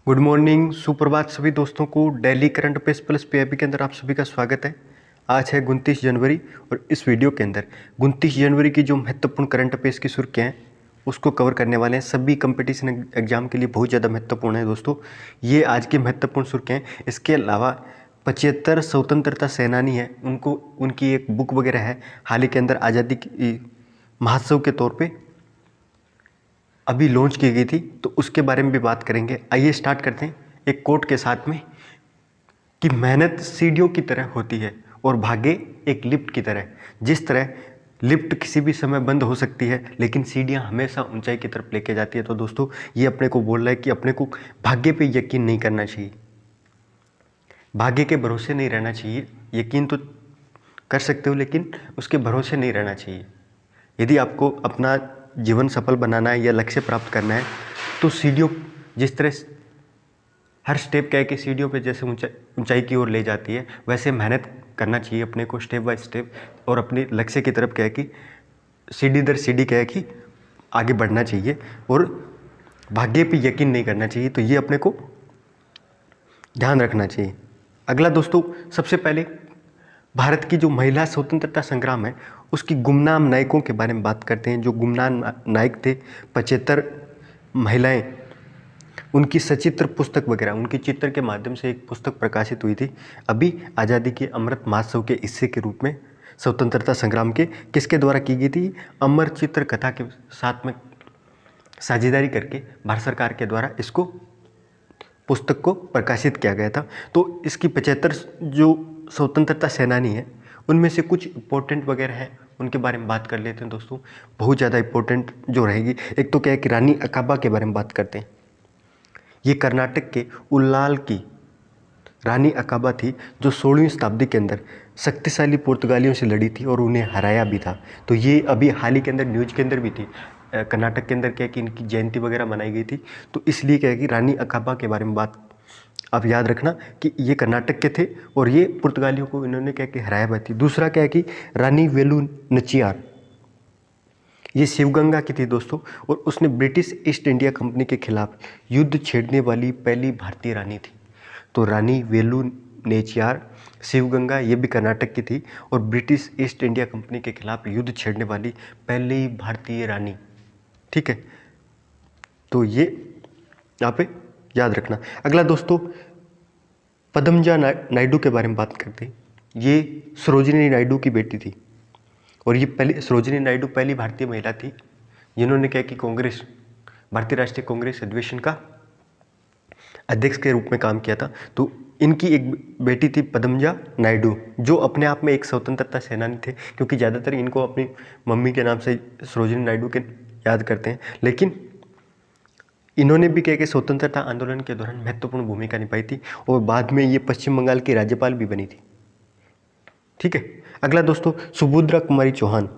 Good morning, सुप्रभात सभी दोस्तों को। Daily current affairs plus PIB के अंदर आप सभी का स्वागत है। आज है 29 जनवरी और इस वीडियो के अंदर 29 जनवरी की जो महत्वपूर्ण करंट अफेयर्स की सुर्खियाँ हैं उसको कवर करने वाले हैं। सभी कंपटीशन एग्जाम के लिए बहुत ज़्यादा महत्वपूर्ण है दोस्तों, ये आज की महत्वपूर्ण सुर्खियाँ हैं। इसके अलावा 75 स्वतंत्रता सेनानी हैं, उनको उनकी एक बुक वगैरह है, हाल ही के अंदर आज़ादी की महोत्सव के तौर पर अभी लॉन्च की गई थी, तो उसके बारे में भी बात करेंगे। आइए स्टार्ट करते हैं एक कोट के साथ में कि मेहनत सीढ़ियों की तरह होती है और भाग्य एक लिफ्ट की तरह। जिस तरह लिफ्ट किसी भी समय बंद हो सकती है लेकिन सीढ़ियां हमेशा ऊंचाई की तरफ लेके जाती है। तो दोस्तों ये अपने को बोल रहा है कि अपने को भाग्य पे यकीन नहीं करना चाहिए, भाग्य के भरोसे नहीं रहना चाहिए। यकीन तो कर सकते हो लेकिन उसके भरोसे नहीं रहना चाहिए। यदि आपको अपना जीवन सफल बनाना है या लक्ष्य प्राप्त करना है तो सीढ़ियों, जिस तरह हर स्टेप क्या है कि सीढ़ियों पे जैसे ऊंचाई की ओर ले जाती है, वैसे मेहनत करना चाहिए अपने को स्टेप बाय स्टेप, और अपने लक्ष्य की तरफ क्या है कि सीढ़ी दर सीढ़ी क्या है कि आगे बढ़ना चाहिए और भाग्य पे यकीन नहीं करना चाहिए। तो ये अपने को ध्यान रखना चाहिए। अगला दोस्तों, सबसे पहले भारत की जो महिला स्वतंत्रता संग्राम है उसकी गुमनाम नायकों के बारे में बात करते हैं। जो गुमनाम नायक थे 75 महिलाएं, उनकी सचित्र पुस्तक वगैरह, उनकी चित्र के माध्यम से एक पुस्तक प्रकाशित हुई थी अभी आज़ादी के अमृत महोत्सव के हिस्से के रूप में। स्वतंत्रता संग्राम के किसके द्वारा की गई थी? अमर चित्र कथा के साथ में साझेदारी करके भारत सरकार के द्वारा इसको पुस्तक को प्रकाशित किया गया था। तो इसकी 75 जो स्वतंत्रता सेनानी है उनमें से कुछ इंपॉर्टेंट वगैरह हैं, उनके बारे में बात कर लेते हैं दोस्तों। बहुत ज़्यादा इंपॉर्टेंट जो रहेगी, एक तो क्या है कि रानी अकाबा के बारे में बात करते हैं। ये कर्नाटक के उल्लाल की रानी अकाबा थी जो 16वीं शताब्दी के अंदर शक्तिशाली पुर्तगालियों से लड़ी थी और उन्हें हराया भी था। तो ये अभी हाल ही के अंदर न्यूज़ के अंदर भी थी। कर्नाटक के अंदर क्या है कि इनकी जयंती वगैरह मनाई गई थी, तो इसलिए क्या है कि रानी अकाबा के बारे में बात आप याद रखना कि ये कर्नाटक के थे और ये पुर्तगालियों को इन्होंने क्या कि हराया भी थी। दूसरा क्या है कि रानी वेलु नचियार, ये शिवगंगा की थी दोस्तों, और उसने ब्रिटिश ईस्ट इंडिया कंपनी के खिलाफ युद्ध छेड़ने वाली पहली भारतीय रानी थी। तो रानी वेलु नेचियार शिवगंगा, ये भी कर्नाटक की थी और ब्रिटिश ईस्ट इंडिया कंपनी के खिलाफ युद्ध छेड़ने वाली पहली भारतीय रानी। ठीक है, तो ये यहाँ पे याद रखना। अगला दोस्तों, पद्मजा नायडू के बारे में बात करते हैं। ये सरोजिनी नायडू की बेटी थी और ये पहली सरोजिनी नायडू पहली भारतीय महिला थी जिन्होंने क्या कि कांग्रेस, भारतीय राष्ट्रीय कांग्रेस अधिवेशन का अध्यक्ष के रूप में काम किया था। तो इनकी एक बेटी थी पद्मजा नायडू, जो अपने आप में एक स्वतंत्रता सेनानी थे, क्योंकि ज़्यादातर इनको अपनी मम्मी के नाम से सरोजिनी नायडू के याद करते हैं। लेकिन इन्होंने भी क्या कि स्वतंत्रता आंदोलन के दौरान महत्वपूर्ण भूमिका निभाई थी और बाद में ये पश्चिम बंगाल की राज्यपाल भी बनी थी। ठीक है, अगला दोस्तों, सुभद्रा कुमारी चौहान,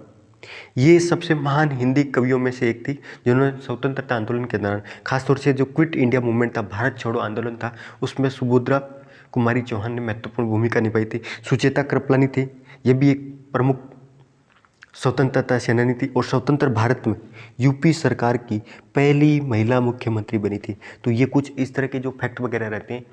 ये सबसे महान हिंदी कवियों में से एक थी जिन्होंने स्वतंत्रता आंदोलन के दौरान, खासतौर से जो क्विट इंडिया मूवमेंट था, भारत छोड़ो आंदोलन था, उसमें सुभद्रा कुमारी चौहान ने महत्वपूर्ण भूमिका निभाई थी। सुचेता कृपलानी थी, ये भी एक प्रमुख स्वतंत्रता सेनानी थी और स्वतंत्र भारत में यूपी सरकार की पहली महिला मुख्यमंत्री बनी थी। तो ये कुछ इस तरह के जो फैक्ट वगैरह रहते हैं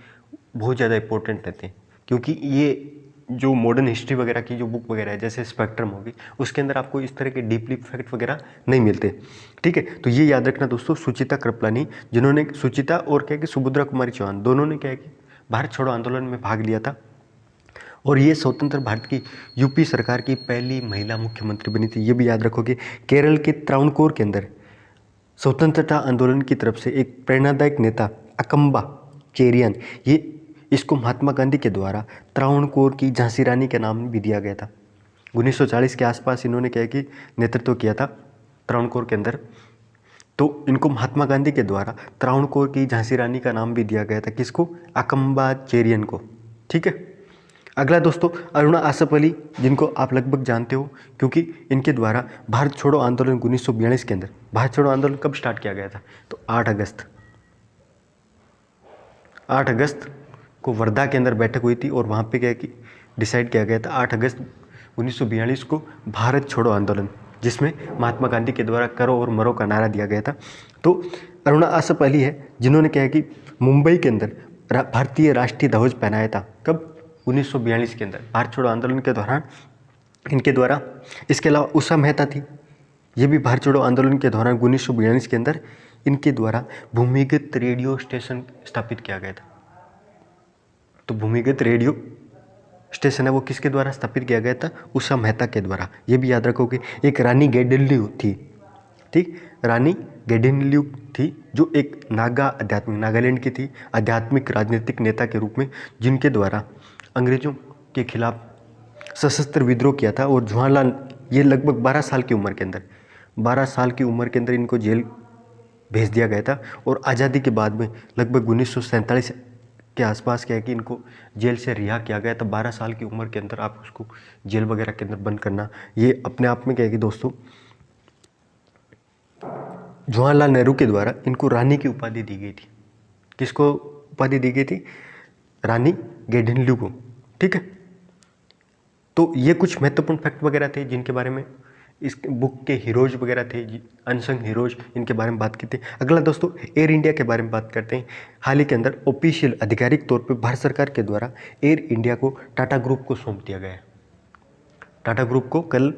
बहुत ज़्यादा इंपॉर्टेंट रहते हैं, क्योंकि ये जो मॉडर्न हिस्ट्री वगैरह की जो बुक वगैरह है जैसे स्पेक्ट्रम होगी, उसके अंदर आपको इस तरह के डीपली फैक्ट वगैरह नहीं मिलते। ठीक है, तो ये याद रखना दोस्तों। सुचिता कृपलानी, जिन्होंने सुचिता और क्या कि सुभद्रा कुमारी चौहान दोनों ने क्या है कि भारत छोड़ो आंदोलन में भाग लिया था और ये स्वतंत्र भारत की यूपी सरकार की पहली महिला मुख्यमंत्री बनी थी। ये भी याद रखोगे। केरल के त्रावणकोर के अंदर स्वतंत्रता आंदोलन की तरफ से एक प्रेरणादायक नेता अकम्बा चेरियन, ये इसको महात्मा गांधी के द्वारा त्रावणकोर की झांसी रानी के नाम भी दिया गया था। 1940 के आसपास इन्होंने क्या कि नेतृत्व किया था त्रावणकोर के अंदर, तो इनको महात्मा गांधी के द्वारा त्रावणकोर की झांसी रानी का नाम भी दिया गया था। किसको? अकम्बा चेरियन को। ठीक है, अगला दोस्तों, अरुणा आसफ अली, जिनको आप लगभग जानते हो क्योंकि इनके द्वारा भारत छोड़ो आंदोलन 1942 के अंदर, भारत छोड़ो आंदोलन कब स्टार्ट किया गया था? तो 8 अगस्त को वर्धा के अंदर बैठक हुई थी और वहाँ पे क्या है कि डिसाइड किया गया था 8 अगस्त 1942 को भारत छोड़ो आंदोलन, जिसमें महात्मा गांधी के द्वारा करो और मरो का नारा दिया गया था। तो अरुणा आसफ अली है जिन्होंने क्या है कि मुंबई के अंदर भारतीय राष्ट्रीय ध्वज पहनाया था। कब? 1942 के अंदर भारत छोड़ो आंदोलन के दौरान इनके द्वारा। इसके अलावा उषा मेहता थी, ये भी भारत छोड़ो आंदोलन के दौरान 1942 के अंदर इनके द्वारा भूमिगत रेडियो स्टेशन स्थापित किया गया था। तो भूमिगत रेडियो स्टेशन है वो किसके द्वारा स्थापित किया गया था? उषा मेहता के द्वारा। ये भी याद रखोगे। एक रानी गेडिनल्यू थी, ठीक, रानी गेडिनल्यू थी, जो एक नागालैंड की थी, आध्यात्मिक राजनीतिक नेता के रूप में, जिनके द्वारा अंग्रेजों के खिलाफ सशस्त्र विद्रोह किया था। और जवाहरलाल, ये लगभग 12 साल की उम्र के अंदर, 12 साल की उम्र के अंदर इनको जेल भेज दिया गया था। और आज़ादी के बाद में लगभग 1947 के आसपास क्या है कि इनको जेल से रिहा किया गया था। 12 साल की उम्र के अंदर आप उसको जेल वगैरह के अंदर बंद करना, ये अपने आप में क्या है कि दोस्तों, जवाहरलाल नेहरू के द्वारा इनको रानी की उपाधि दी गई थी। किसको उपाधि दी गई थी? रानी गेडिनल्यू को, ठीक है। तो ये कुछ महत्वपूर्ण फैक्ट वगैरह थे जिनके बारे में इस बुक के हीरोज वगैरह थे, अनसंग हीरोज, इनके बारे में बात की थी। अगला दोस्तों एयर इंडिया के बारे में बात करते हैं। हाल ही के अंदर ऑफिशियल आधिकारिक तौर पे भारत सरकार के द्वारा एयर इंडिया को टाटा ग्रुप को सौंप दिया गया है। टाटा ग्रुप को कल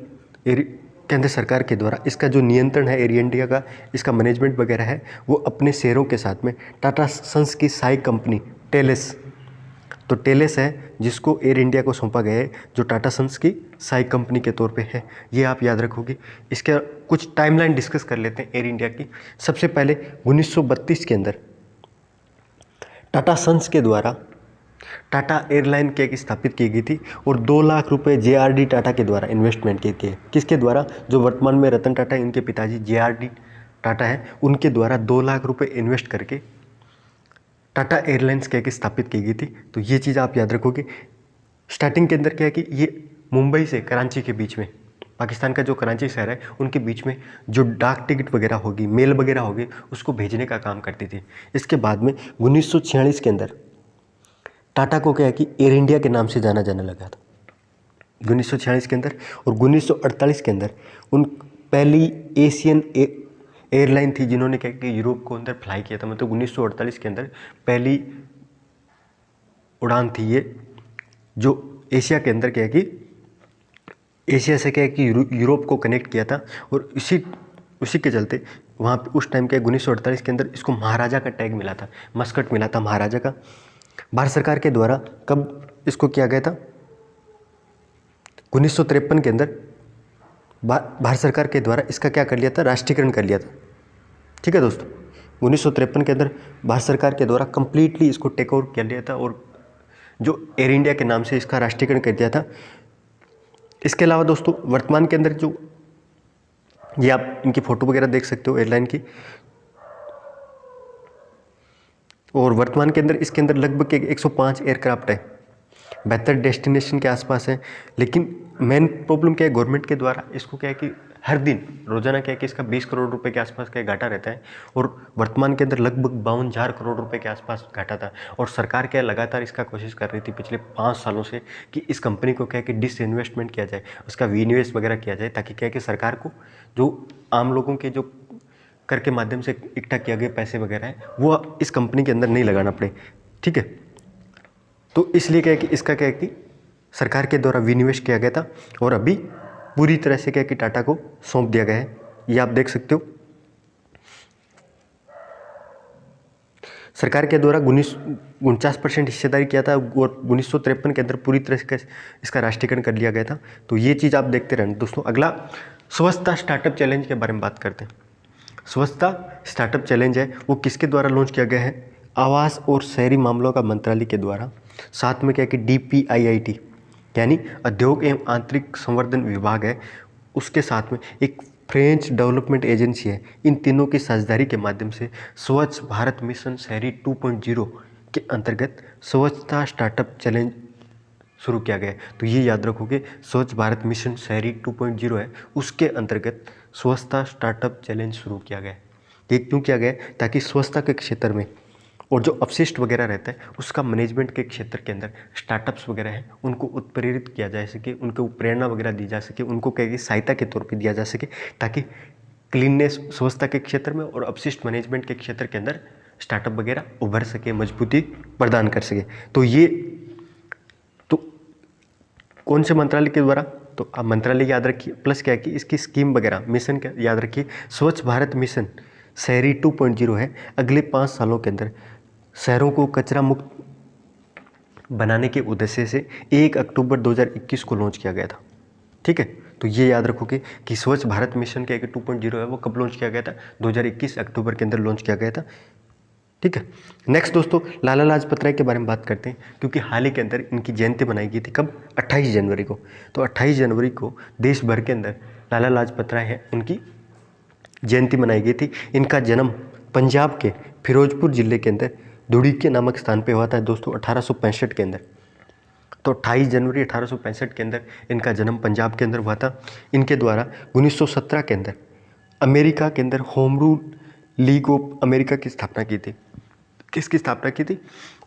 एयर केंद्र सरकार के द्वारा इसका जो नियंत्रण है एयर इंडिया का, इसका मैनेजमेंट वगैरह है, वो अपने शेयरों के साथ में टाटा सन्स की साई कंपनी टेलेस, तो टेलेस है जिसको एयर इंडिया को सौंपा गया है, जो टाटा सन्स की साई कंपनी के तौर पे है। ये आप याद रखोगे। इसके कुछ टाइमलाइन डिस्कस कर लेते हैं एयर इंडिया की। सबसे पहले 1932 के अंदर टाटा सन्स के द्वारा टाटा एयरलाइन के स्थापित की गई थी और 2 लाख रुपए JRD टाटा के द्वारा इन्वेस्टमेंट किए थे। किसके द्वारा? जो वर्तमान में रतन टाटा, इनके पिताजी JRD टाटा है, उनके द्वारा 2 लाख रुपए इन्वेस्ट करके टाटा एयरलाइंस क्या स्थापित की गई थी। तो ये चीज़ आप याद रखोगे। स्टार्टिंग के अंदर क्या है कि ये मुंबई से कराची के बीच में, पाकिस्तान का जो कराची शहर है उनके बीच में जो डाक टिकट वगैरह होगी, मेल वगैरह होगी, उसको भेजने का काम करती थी। इसके बाद में 1946 के अंदर टाटा को क्या है कि एयर इंडिया के नाम से जाना जाने लगा था 1946 के अंदर। और 1948 के अंदर उन पहली एशियन एयरलाइन थी जिन्होंने क्या कि यूरोप को अंदर फ्लाई किया था। मतलब 1948 के अंदर पहली उड़ान थी ये, जो एशिया के अंदर क्या है कि एशिया से क्या है कि यूरोप को कनेक्ट किया था। और उसी के चलते वहाँ पे उस टाइम के 1948 के अंदर इसको महाराजा का टैग मिला था, मस्कट मिला था महाराजा का। भारत सरकार के द्वारा कब इसको किया गया था? 1953 के अंदर भारत सरकार के द्वारा इसका क्या कर लिया था? राष्ट्रीयकरण कर लिया था। ठीक है दोस्तों, 1953 के अंदर भारत सरकार के द्वारा कंप्लीटली इसको टेक ओवर कर लिया था और जो एयर इंडिया के नाम से इसका राष्ट्रीयकरण कर दिया था। इसके अलावा दोस्तों वर्तमान के अंदर जो ये आप इनकी फ़ोटो वगैरह देख सकते हो एयरलाइन की, और वर्तमान के अंदर इसके अंदर लगभग 105 एयरक्राफ्ट है, 72 डेस्टिनेशन के आसपास है। लेकिन मेन प्रॉब्लम क्या है, गवर्नमेंट के द्वारा इसको क्या है कि हर दिन रोजाना क्या है कि इसका 20 करोड़ रुपए के आसपास का घाटा रहता है। और वर्तमान के अंदर लगभग 52,000 करोड़ रुपए के आसपास घाटा था। और सरकार क्या लगातार इसका कोशिश कर रही थी पिछले 5 सालों से कि इस कंपनी को क्या है कि डिसइन्वेस्टमेंट किया जाए, उसका विनिवेश वगैरह किया जाए, ताकि क्या है कि सरकार को जो आम लोगों के जो कर के माध्यम से इकट्ठा किया गया पैसे वगैरह है वो इस कंपनी के अंदर नहीं लगाना पड़े। ठीक है, तो इसलिए क्या है कि इसका क्या है कि सरकार के द्वारा विनिवेश किया गया था और अभी पूरी तरह से क्या है कि टाटा को सौंप दिया गया है। ये आप देख सकते हो। सरकार के द्वारा 49% हिस्सेदारी किया था और 1953 के अंदर पूरी तरह से इसका राष्ट्रीयकरण कर लिया गया था। तो ये चीज़ आप देखते रहना दोस्तों। अगला स्वच्छता स्टार्टअप चैलेंज के बारे में बात करते हैं। स्वच्छता स्टार्टअप चैलेंज है वो किसके द्वारा लॉन्च किया गया है? आवास और शहरी मामलों का मंत्रालय के द्वारा। साथ में क्या है कि DPIIT यानी उद्योग एवं आंतरिक संवर्धन विभाग है, उसके साथ में एक फ्रेंच डेवलपमेंट एजेंसी है। इन तीनों की साझेदारी के माध्यम से स्वच्छ भारत मिशन शहरी 2.0 के अंतर्गत स्वच्छता स्टार्टअप चैलेंज शुरू किया गया है। तो ये याद रखोगे, स्वच्छ भारत मिशन शहरी 2.0 है, उसके अंतर्गत स्वच्छता स्टार्टअप चैलेंज शुरू किया गया है। ये क्यों किया गया है? ताकि स्वच्छता के क्षेत्र में और जो अपशिष्ट वगैरह रहता है उसका मैनेजमेंट के क्षेत्र के अंदर स्टार्टअप्स वगैरह हैं उनको उत्प्रेरित किया जा सके, उनको प्रेरणा वगैरह दी जा सके, उनको क्या सहायता के तौर पे दिया जा सके, ताकि क्लीननेस स्वच्छता के क्षेत्र में और अपशिष्ट मैनेजमेंट के क्षेत्र के अंदर स्टार्टअप वगैरह उभर सके, मजबूती प्रदान कर सके। तो ये तो कौन से मंत्रालय के द्वारा, तो आप मंत्रालय याद रखिए, प्लस क्या है कि इसकी स्कीम वगैरह मिशन क्या याद रखिए, स्वच्छ भारत मिशन शहरी 2.0 है। अगले 5 सालों के अंदर शहरों को कचरा मुक्त बनाने के उद्देश्य से 1 अक्टूबर 2021 को लॉन्च किया गया था। ठीक है, तो ये याद रखोगे कि स्वच्छ भारत मिशन क्या 2.0 है वो कब लॉन्च किया गया था, 2021 अक्टूबर के अंदर लॉन्च किया गया था। ठीक है, नेक्स्ट दोस्तों लाला लाजपत राय के बारे में बात करते हैं, क्योंकि हाल ही के अंदर इनकी जयंती मनाई गई थी। कब? 28 जनवरी को। तो 28 जनवरी को देश भर के अंदर लाला लाजपत राय है उनकी जयंती मनाई गई थी। इनका जन्म पंजाब के फिरोजपुर जिले के अंदर धुड़ीके नामक स्थान पे हुआ था दोस्तों 1865 के अंदर। तो 28 जनवरी 1865 के अंदर इनका जन्म पंजाब के अंदर हुआ था। इनके द्वारा 1917 के अंदर अमेरिका के अंदर home rule league of America की स्थापना की थी। किसकी स्थापना की थी?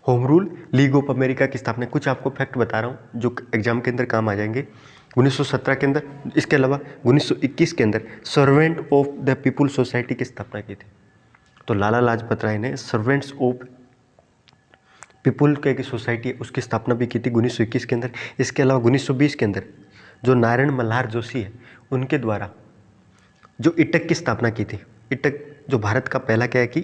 Home rule league of America की स्थापना। कुछ आपको फैक्ट बता रहा हूँ जो एग्जाम के अंदर काम आ जाएंगे। 1917 के अंदर, इसके अलावा 1921 के अंदर servant of the people society की स्थापना की थी। तो लाला लाजपत राय ने सर्वेंट्स ऑफ पीपुल की सोसाइटी उसकी स्थापना भी की थी 1921 के अंदर। इसके अलावा 1920 के अंदर जो नारायण मल्हार जोशी है उनके द्वारा जो इटक की स्थापना की थी। इटक जो भारत का पहला क्या है कि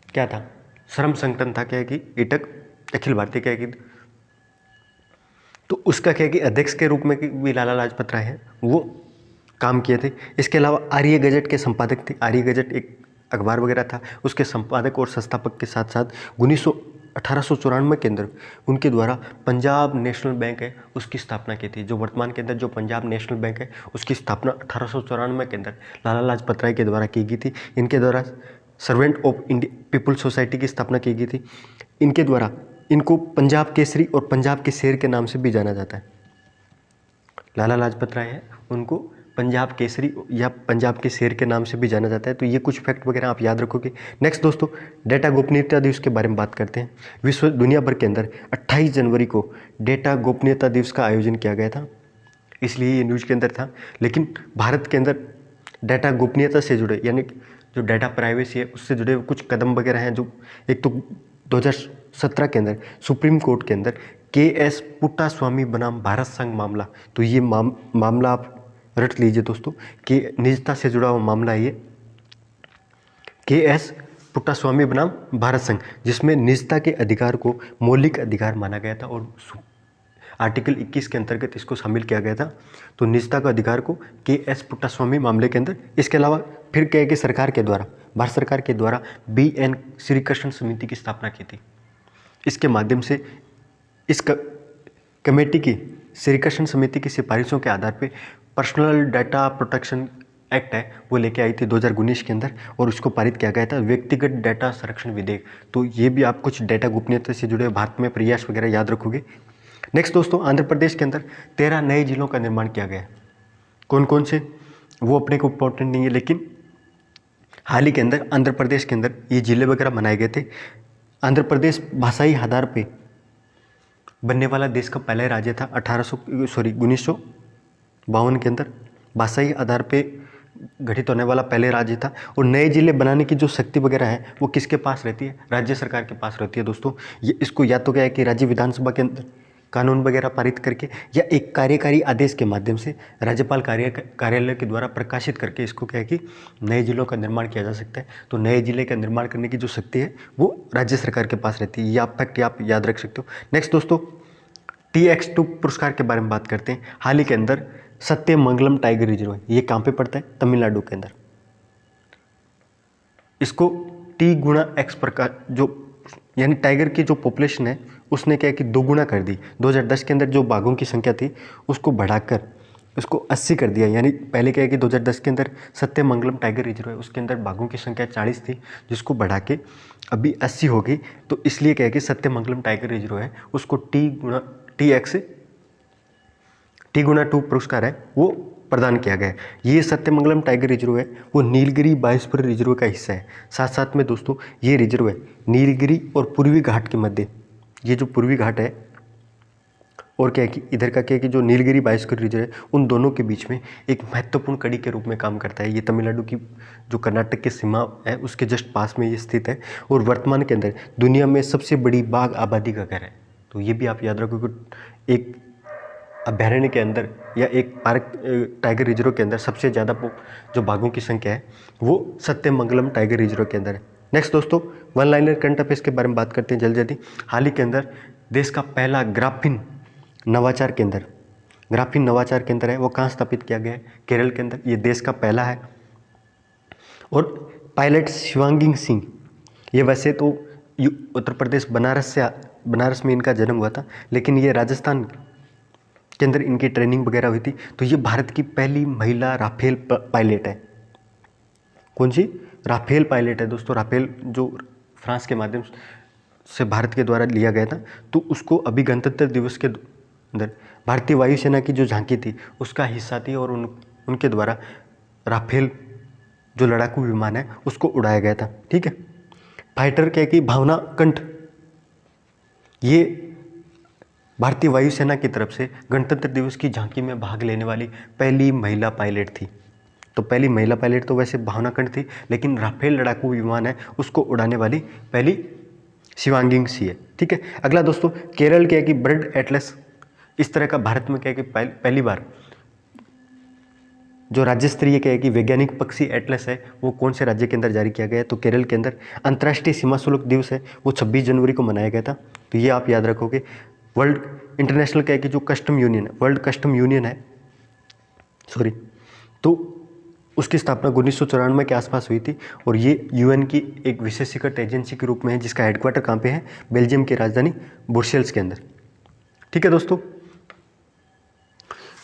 क्या था, श्रम संगठन था। क्या है कि इटक अखिल भारतीय क्या है कि, तो उसका क्या है कि अध्यक्ष के रूप में भी लाला लाजपत राय हैं वो काम किए थे। इसके अलावा आर्य गजट के संपादक थे। आर्य गजट एक अखबार वगैरह था, उसके संपादक और संस्थापक के साथ साथ 1894 के अंदर उनके द्वारा पंजाब नेशनल बैंक है उसकी स्थापना की थी। जो वर्तमान के अंदर जो पंजाब नेशनल बैंक है उसकी स्थापना 1894 के अंदर लाला लाजपत राय के द्वारा की गई थी। इनके द्वारा servant of India people society की स्थापना की गई थी। इनके द्वारा इनको पंजाब केसरी और पंजाब के शेर के नाम से भी जाना जाता है। लाला लाजपत राय है उनको पंजाब केसरी या पंजाब के शेर के नाम से भी जाना जाता है। तो ये कुछ फैक्ट वगैरह आप याद रखोगे। नेक्स्ट दोस्तों डेटा गोपनीयता दिवस के बारे में बात करते हैं। विश्व दुनिया भर के अंदर 28 जनवरी को डेटा गोपनीयता दिवस का आयोजन किया गया था, इसलिए ये न्यूज़ के अंदर था। लेकिन भारत के अंदर डेटा गोपनीयता से जुड़े यानी जो डेटा प्राइवेसी है उससे जुड़े कुछ कदम वगैरह हैं। जो एक तो 2017 के अंदर सुप्रीम कोर्ट के अंदर KS पुट्टास्वामी बनाम भारत संघ मामला, तो ये मामला आप रट लीजिए दोस्तों कि निजता से जुड़ा हुआ मामला है ये KS पुट्टास्वामी बनाम भारत संघ, जिसमें निजता के अधिकार को मौलिक अधिकार माना गया था और आर्टिकल 21 के अंतर्गत इसको शामिल किया गया था। तो निजता का अधिकार को KS पुट्टास्वामी मामले के अंदर। इसके अलावा फिर क्या है कि सरकार के द्वारा, भारत सरकार के द्वारा BN श्रीकृष्ण समिति की स्थापना की थी। इसके माध्यम से इस कमेटी की श्रीकृष्ण समिति की सिफारिशों के आधार पे पर्सनल डाटा प्रोटेक्शन एक्ट है वो लेके आई थी 2019 के अंदर और उसको पारित किया गया था, व्यक्तिगत डाटा संरक्षण विधेयक। तो ये भी आप कुछ डाटा गोपनीयता से जुड़े भारत में प्रयास वगैरह याद रखोगे। नेक्स्ट दोस्तों आंध्र प्रदेश के अंदर 13 नए जिलों का निर्माण किया गया है। कौन कौन से वो अपने को इम्पोर्टेंट नहीं है, लेकिन हाल ही के अंदर आंध्र प्रदेश के अंदर ये जिले वगैरह बनाए गए थे। आंध्र प्रदेश भाषाई आधार पे बनने वाला देश का पहला राज्य था 1952 के अंदर भाषाई आधार पे गठित होने वाला पहले राज्य था। और नए जिले बनाने की जो शक्ति वगैरह है वो किसके पास रहती है? राज्य सरकार के पास रहती है दोस्तों। ये इसको या तो क्या है कि राज्य विधानसभा के अंदर कानून वगैरह पारित करके या एक कार्यकारी आदेश के माध्यम से राज्यपाल कार्यालय के द्वारा प्रकाशित करके इसको क्या है कि नए जिलों का निर्माण किया जा सकता है। तो नए जिले का निर्माण करने की जो शक्ति है वो राज्य सरकार के पास रहती है। ये आप फैक्ट आप याद रख सकते हो। नेक्स्ट दोस्तों TX2 पुरस्कार के बारे में बात करते हैं। हाल ही के अंदर सत्यमंगलम टाइगर रिजर्व है, ये कहाँ पे पड़ता है? तमिलनाडु के अंदर। इसको T×X प्रकार जो यानी टाइगर की जो पॉपुलेशन है उसने क्या है कि 2 गुना कर दी। 2010 के अंदर जो बाघों की संख्या थी उसको बढ़ाकर उसको 80 कर दिया। यानी पहले क्या है कि 2010 के अंदर सत्यमंगलम टाइगर रिजर्व है उसके अंदर बाघों की संख्या 40 थी जिसको बढ़ा के अभी 80 हो गई। तो इसलिए क्या है कि सत्यमंगलम टाइगर रिजर्व है उसको T×2 पुरस्कार है वो प्रदान किया गया है। ये सत्यमंगलम टाइगर रिजर्व है वो नीलगिरी बायोस्फीयर रिजर्व का हिस्सा है। साथ साथ में दोस्तों ये रिजर्व है नीलगिरी और पूर्वी घाट के मध्य, ये जो पूर्वी घाट है और क्या है कि इधर का क्या है कि जो नीलगिरी बायोस्फीयर रिजर्व है उन दोनों के बीच में एक महत्वपूर्ण कड़ी के रूप में काम करता है। ये तमिलनाडु की जो कर्नाटक की सीमा है उसके जस्ट पास में ये स्थित है और वर्तमान के अंदर दुनिया में सबसे बड़ी बाघ आबादी का घर है। तो ये भी आप याद रखो कि एक अभयारण्य के अंदर या एक पार्क टाइगर रिजर्व के अंदर सबसे ज़्यादा जो बाघों की संख्या है वो सत्यमंगलम टाइगर रिजर्व के अंदर है। नेक्स्ट दोस्तों, वन लाइनर करंट अफेयर्स के बारे में बात करते हैं जल्दी जल्दी। हाल ही के अंदर देश का पहला ग्राफीन नवाचार केंद्र है वो कहाँ स्थापित किया गया है? केरल के अंदर। ये देश का पहला है। और पायलट शिवांगी सिंह, ये वैसे तो उत्तर प्रदेश बनारस में इनका जन्म हुआ था, लेकिन ये राजस्थान के अंदर इनकी ट्रेनिंग वगैरह हुई थी। तो ये भारत की पहली महिला राफेल पायलट है। कौन सी? राफेल पायलट है दोस्तों। राफेल जो फ्रांस के माध्यम से भारत के द्वारा लिया गया था, तो उसको अभी गणतंत्र दिवस के अंदर भारतीय वायुसेना की जो झांकी थी उसका हिस्सा थी और उनके द्वारा राफेल जो लड़ाकू विमान है उसको उड़ाया गया था। ठीक है। फाइटर क्या कि भावना कंठ, ये भारतीय वायुसेना की तरफ से गणतंत्र दिवस की झांकी में भाग लेने वाली पहली महिला पायलट थी। तो पहली महिला पायलट तो वैसे भावना कंठ थी, लेकिन राफेल लड़ाकू विमान है उसको उड़ाने वाली पहली शिवांगी सिंह है। ठीक है। अगला दोस्तों, केरल क्या है कि बर्ड एटलस, इस तरह का भारत में क्या है कि पहली बार जो राज्य स्तरीय क्या है कि वैज्ञानिक पक्षी एटलस है वो कौन से राज्य के अंदर जारी किया गया है? तो केरल के अंदर। अंतर्राष्ट्रीय सीमा शुल्क दिवस है वो 26 जनवरी को मनाया गया था। तो ये आप याद रखोगे। वर्ल्ड इंटरनेशनल क्या है कि जो कस्टम यूनियन है, वर्ल्ड कस्टम यूनियन है सॉरी, तो उसकी स्थापना 1994 के आसपास हुई थी और ये यूएन की एक विशेषीकृत एजेंसी के रूप में है जिसका हेडक्वार्टर कहाँ पे है? बेल्जियम की राजधानी ब्रुसेल्स के अंदर। ठीक है दोस्तों,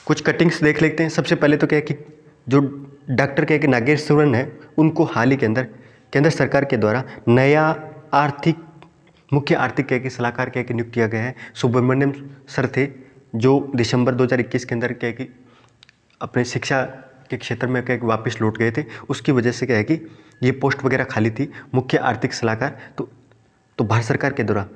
कुछ कटिंग्स देख लेते हैं। सबसे पहले तो क्या है कि जो डॉक्टर क्या है कि नागेश्वरन है उनको हाल ही के अंदर केंद्र सरकार के द्वारा नया मुख्य आर्थिक क्या है कि सलाहकार क्या है कि नियुक्त किया गया है। सुब्रमण्यम सर थे जो दिसंबर 2021 के अंदर क्या है कि अपने शिक्षा के क्षेत्र में क्या वापस लौट गए थे। उसकी वजह से क्या है कि ये पोस्ट वगैरह खाली थी, मुख्य आर्थिक सलाहकार। तो भारत सरकार के द्वारा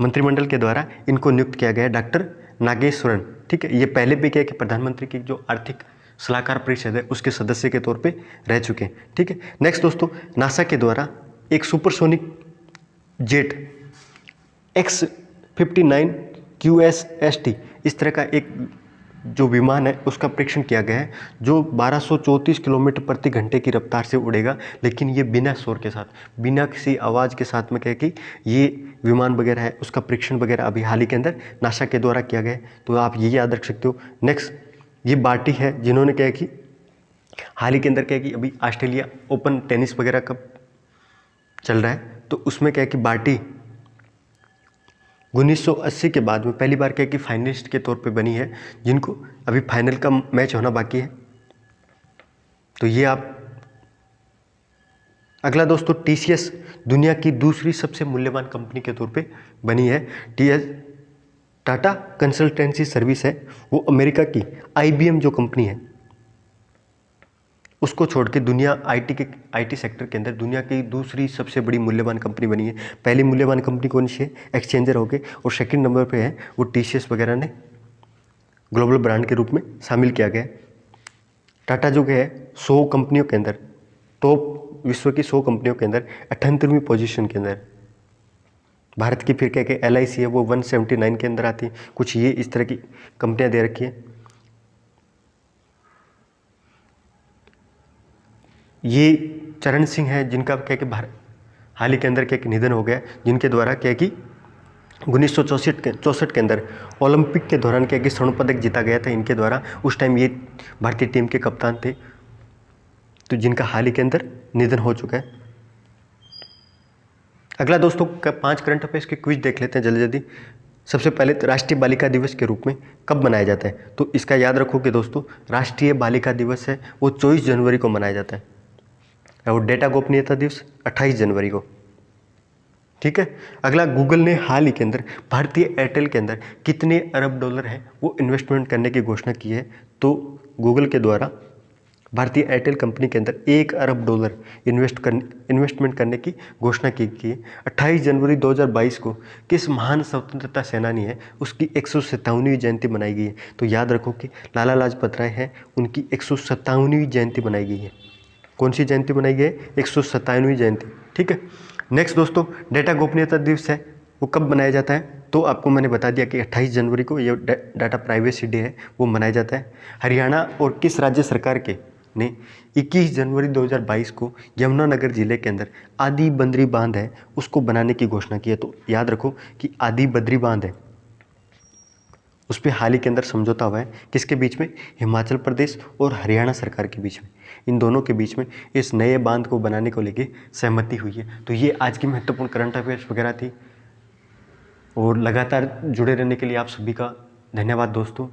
मंत्रिमंडल के द्वारा इनको नियुक्त किया गया है, डॉक्टर नागेश्वरन। ठीक है। ये पहले भी क्या है कि प्रधानमंत्री की जो आर्थिक सलाहकार परिषद है उसके सदस्य के तौर पे रह चुके हैं। ठीक है। नेक्स्ट दोस्तों, नासा के द्वारा एक सुपरसोनिक जेट X-59 QSST इस तरह का एक जो विमान है उसका परीक्षण किया गया है जो 1234 किलोमीटर प्रति घंटे की रफ्तार से उड़ेगा, लेकिन ये बिना शोर के साथ, बिना किसी आवाज़ के साथ में क्या कि ये विमान वगैरह है उसका परीक्षण वगैरह अभी हाल ही के अंदर नासा के द्वारा किया गया है। तो आप ये याद रख सकते हो। नेक्स्ट, ये बार्टी है जिन्होंने क्या कि हाल ही के अंदर क्या कि अभी ऑस्ट्रेलिया ओपन टेनिस वगैरह कब चल रहा है, तो उसमें क्या कि बार्टी 1980 के बाद में पहली बार क्या कि फाइनलिस्ट के तौर पे बनी है, जिनको अभी फाइनल का मैच होना बाकी है। तो ये आप। अगला दोस्तों, TCS दुनिया की दूसरी सबसे मूल्यवान कंपनी के तौर पे बनी है। टाटा कंसल्टेंसी सर्विस है वो अमेरिका की IBM जो कंपनी है उसको छोड़ के दुनिया IT सेक्टर के अंदर दुनिया की दूसरी सबसे बड़ी मूल्यवान कंपनी बनी है। पहली मूल्यवान कंपनी कौन सी है? एक्सचेंजर हो गए, और सेकंड नंबर पे है वो TCS वगैरह ने ग्लोबल ब्रांड के रूप में शामिल किया गया। टाटा जो है 100 कंपनियों के अंदर, टॉप विश्व की 100 कंपनियों के अंदर 78वीं पोजीशन के अंदर। भारत की फिर क्या कि LIC है वो 179 के अंदर आती है। कुछ ये इस तरह की कंपनियाँ दे रखी हैं। ये चरण सिंह है जिनका क्या कि हाल ही के अंदर क्या कि निधन हो गया, जिनके द्वारा क्या कि 1964 के अंदर ओलंपिक के दौरान क्या कि स्वर्ण पदक जीता गया था इनके द्वारा। उस टाइम ये भारतीय टीम के कप्तान थे, तो जिनका हाल ही के अंदर निधन हो चुका है। अगला दोस्तों 5 करंट अफेयर्स के क्विज देख लेते हैं जल्दी जल्दी। सबसे पहले तो राष्ट्रीय बालिका दिवस के रूप में कब मनाया जाता है? तो इसका याद रखो कि दोस्तों राष्ट्रीय बालिका दिवस है वो 24 जनवरी को मनाया जाता है, और डेटा गोपनीयता दिवस 28 जनवरी को। ठीक है। अगला, गूगल ने हाल ही के अंदर भारतीय एयरटेल के अंदर कितने अरब डॉलर है वो इन्वेस्टमेंट करने की घोषणा की है? तो गूगल के द्वारा भारतीय एयरटेल कंपनी के अंदर $1 अरब इन्वेस्टमेंट करने की घोषणा की गई है। 28 जनवरी 2022 को किस महान स्वतंत्रता सेनानी है उसकी 157वीं जयंती मनाई गई है। तो याद रखो कि लाला लाजपत राय है, उनकी 157वीं जयंती मनाई गई है। कौन सी जयंती मनाई गई है? 157वीं जयंती। ठीक है। नेक्स्ट दोस्तों, डेटा गोपनीयता दिवस है, वो कब मनाया जाता है? तो आपको मैंने बता दिया कि 28 जनवरी को ये डाटा प्राइवेसी डे है, वो मनाया जाता है। हरियाणा और किस राज्य सरकार के ने 21 जनवरी 2022 को यमुनानगर जिले के अंदर आदि बद्री बांध है उसको बनाने की घोषणा की है। तो याद रखो कि आदि बद्री बांध है, उस पर हाल ही के अंदर समझौता हुआ है। किसके बीच में? हिमाचल प्रदेश और हरियाणा सरकार के बीच में। इन दोनों के बीच में इस नए बांध को बनाने को लेके सहमति हुई है। तो ये आज की महत्वपूर्ण करंट अफेयर्स वगैरह थी, और लगातार जुड़े रहने के लिए आप सभी का धन्यवाद दोस्तों।